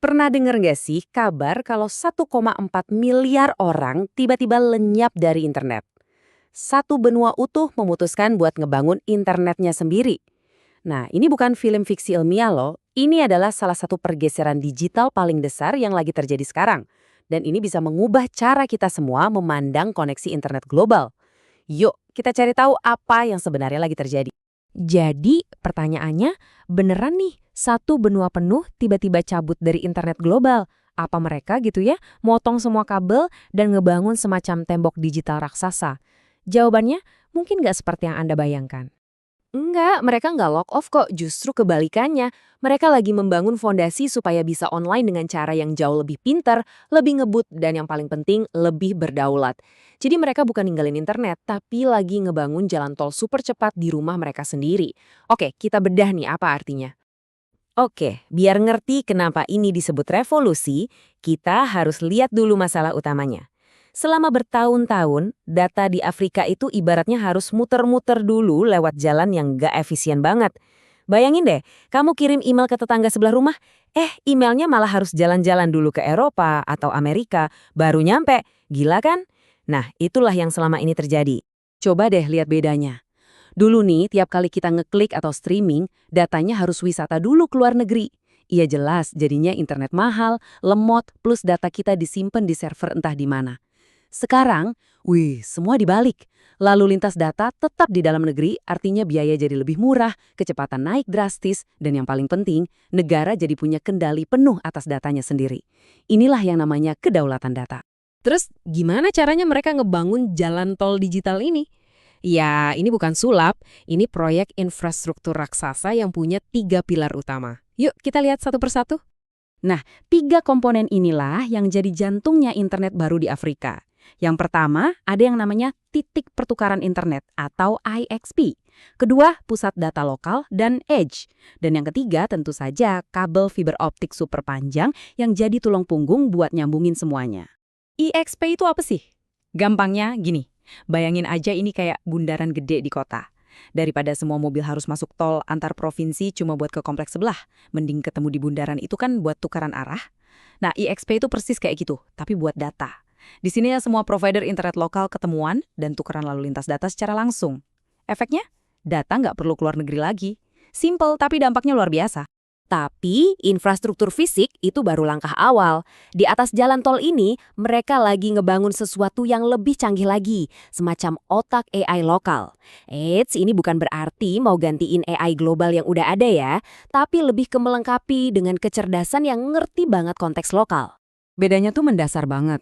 Pernah denger nggak sih kabar kalau 1,4 miliar orang tiba-tiba lenyap dari internet? Satu benua utuh memutuskan buat ngebangun internetnya sendiri. Nah, ini bukan film fiksi ilmiah loh. Ini adalah salah satu pergeseran digital paling besar yang lagi terjadi sekarang. Dan ini bisa mengubah cara kita semua memandang koneksi internet global. Yuk, kita cari tahu apa yang sebenarnya lagi terjadi. Jadi, pertanyaannya, beneran nih satu benua penuh tiba-tiba cabut dari internet global? Apa mereka gitu ya, motong semua kabel dan ngebangun semacam tembok digital raksasa? Jawabannya mungkin nggak seperti yang Anda bayangkan. Enggak, mereka nggak lock off kok, justru kebalikannya. Mereka lagi membangun fondasi supaya bisa online dengan cara yang jauh lebih pintar, lebih ngebut, dan yang paling penting, lebih berdaulat. Jadi mereka bukan ninggalin internet, tapi lagi ngebangun jalan tol super cepat di rumah mereka sendiri. Oke, kita bedah nih apa artinya. Oke, biar ngerti kenapa ini disebut revolusi, kita harus lihat dulu masalah utamanya. Selama bertahun-tahun, data di Afrika itu ibaratnya harus muter-muter dulu lewat jalan yang gak efisien banget. Bayangin deh, kamu kirim email ke tetangga sebelah rumah, emailnya malah harus jalan-jalan dulu ke Eropa atau Amerika, baru nyampe. Gila kan? Nah, itulah yang selama ini terjadi. Coba deh lihat bedanya. Dulu nih, tiap kali kita ngeklik atau streaming, datanya harus wisata dulu ke luar negeri. Iya jelas, jadinya internet mahal, lemot, plus data kita disimpan di server entah di mana. Sekarang, semua dibalik. Lalu lintas data tetap di dalam negeri, artinya biaya jadi lebih murah, kecepatan naik drastis, dan yang paling penting, negara jadi punya kendali penuh atas datanya sendiri. Inilah yang namanya kedaulatan data. Terus, gimana caranya mereka ngebangun jalan tol digital ini? Ya, ini bukan sulap, ini proyek infrastruktur raksasa yang punya 3 pilar utama. Yuk, kita lihat satu persatu. Nah, 3 komponen inilah yang jadi jantungnya internet baru di Afrika. Yang pertama, ada yang namanya titik pertukaran internet atau IXP. Kedua, pusat data lokal dan edge. Dan yang ketiga, tentu saja kabel fiber optik super panjang yang jadi tulang punggung buat nyambungin semuanya. IXP itu apa sih? Gampangnya gini, bayangin aja ini kayak bundaran gede di kota. Daripada semua mobil harus masuk tol antar provinsi cuma buat ke kompleks sebelah, mending ketemu di bundaran itu kan buat tukaran arah. Nah, IXP itu persis kayak gitu, tapi buat data. Di sini ya semua provider internet lokal ketemuan dan tukeran lalu lintas data secara langsung. Efeknya, data nggak perlu keluar negeri lagi. Simple tapi dampaknya luar biasa. Tapi infrastruktur fisik itu baru langkah awal. Di atas jalan tol ini, mereka lagi ngebangun sesuatu yang lebih canggih lagi, semacam otak AI lokal. Eits, ini bukan berarti mau gantiin AI global yang udah ada ya, tapi lebih ke melengkapi dengan kecerdasan yang ngerti banget konteks lokal. Bedanya tuh mendasar banget.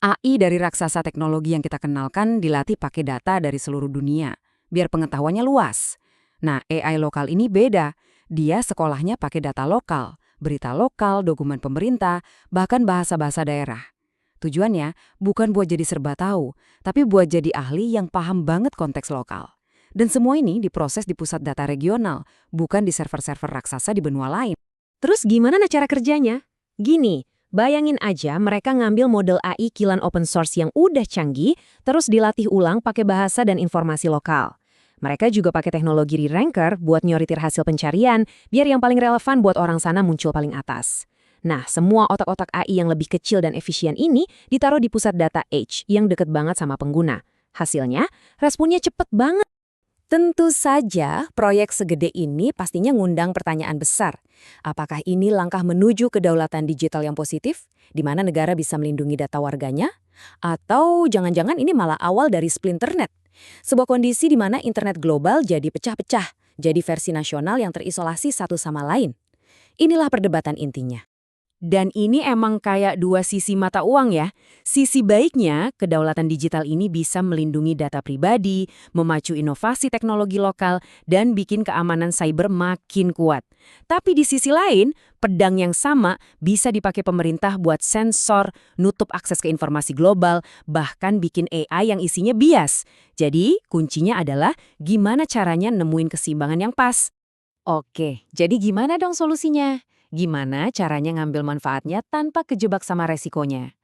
AI dari raksasa teknologi yang kita kenalkan dilatih pakai data dari seluruh dunia, biar pengetahuannya luas. Nah, AI lokal ini beda. Dia sekolahnya pakai data lokal, berita lokal, dokumen pemerintah, bahkan bahasa-bahasa daerah. Tujuannya bukan buat jadi serba tahu, tapi buat jadi ahli yang paham banget konteks lokal. Dan semua ini diproses di pusat data regional, bukan di server-server raksasa di benua lain. Terus gimana cara kerjanya? Gini, bayangin aja mereka ngambil model AI kilan open source yang udah canggih, terus dilatih ulang pakai bahasa dan informasi lokal. Mereka juga pakai teknologi re-ranker buat nyoritir hasil pencarian, biar yang paling relevan buat orang sana muncul paling atas. Nah, semua otak-otak AI yang lebih kecil dan efisien ini ditaruh di pusat data Edge yang deket banget sama pengguna. Hasilnya, responnya cepet banget. Tentu saja, proyek segede ini pastinya ngundang pertanyaan besar. Apakah ini langkah menuju kedaulatan digital yang positif, di mana negara bisa melindungi data warganya? Atau jangan-jangan ini malah awal dari splinternet? Sebuah kondisi di mana internet global jadi pecah-pecah, jadi versi nasional yang terisolasi satu sama lain. Inilah perdebatan intinya. Dan ini emang kayak dua sisi mata uang ya. Sisi baiknya, kedaulatan digital ini bisa melindungi data pribadi, memacu inovasi teknologi lokal, dan bikin keamanan cyber makin kuat. Tapi di sisi lain, pedang yang sama bisa dipakai pemerintah buat sensor, nutup akses ke informasi global, bahkan bikin AI yang isinya bias. Jadi, kuncinya adalah gimana caranya nemuin keseimbangan yang pas. Oke, jadi gimana dong solusinya? Gimana caranya ngambil manfaatnya tanpa kejebak sama resikonya?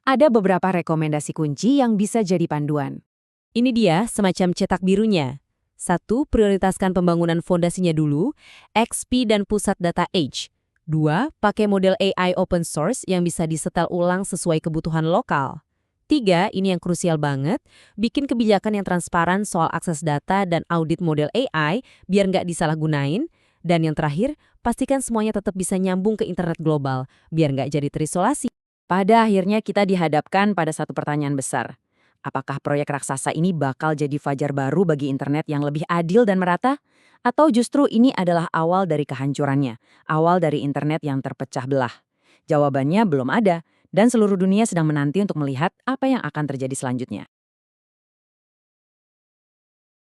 Ada beberapa rekomendasi kunci yang bisa jadi panduan. Ini dia semacam cetak birunya. 1. Prioritaskan pembangunan fondasinya dulu, XP dan pusat data Edge. 2. Pakai model AI open source yang bisa disetel ulang sesuai kebutuhan lokal. 3. Ini yang krusial banget, bikin kebijakan yang transparan soal akses data dan audit model AI biar nggak disalahgunain. Dan yang terakhir, pastikan semuanya tetap bisa nyambung ke internet global, biar nggak jadi terisolasi. Pada akhirnya kita dihadapkan pada satu pertanyaan besar. Apakah proyek raksasa ini bakal jadi fajar baru bagi internet yang lebih adil dan merata? Atau justru ini adalah awal dari kehancurannya, awal dari internet yang terpecah belah? Jawabannya belum ada, dan seluruh dunia sedang menanti untuk melihat apa yang akan terjadi selanjutnya.